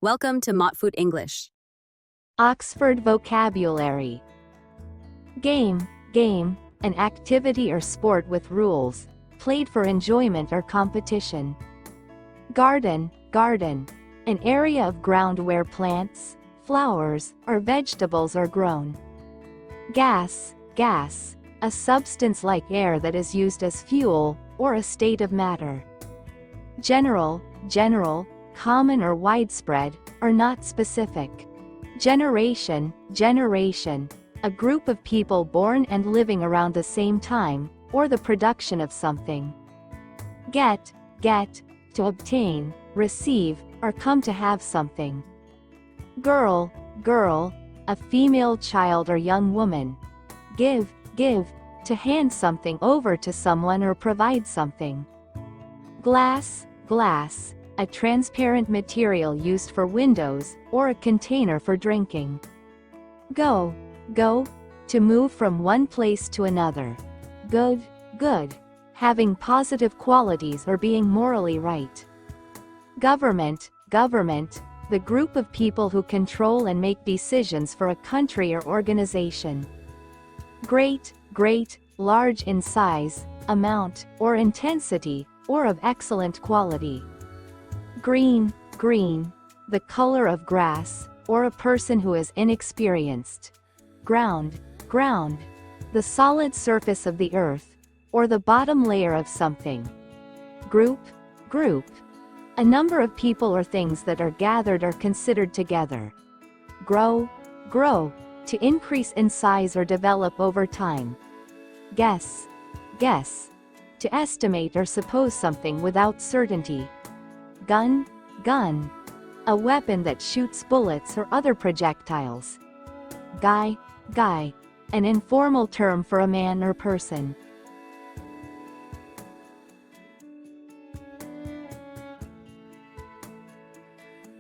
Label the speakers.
Speaker 1: Welcome to Motfoot English.
Speaker 2: Oxford Vocabulary. Game, an activity or sport with rules, played for enjoyment or competition. Garden, an area of ground where plants, flowers, or vegetables are grown. Gas, a substance like air that is used as fuel, or a state of matter. General, common or widespread, or not specific. Generation, a group of people born and living around the same time, or the production of something. Get, to obtain, receive, or come to have something. Girl, a female child or young woman. Give, to hand something over to someone or provide something. Glass, a transparent material used for windows, or a container for drinking. Go, to move from one place to another. Good, having positive qualities or being morally right. Government, the group of people who control and make decisions for a country or organization. Great, large in size, amount, or intensity, or of excellent quality. Green, the color of grass, or a person who is inexperienced. Ground, the solid surface of the earth, or the bottom layer of something. Group, a number of people or things that are gathered or considered together. Grow, to increase in size or develop over time. Guess, to estimate or suppose something without certainty. Gun, a weapon that shoots bullets or other projectiles. Guy, an informal term for a man or person.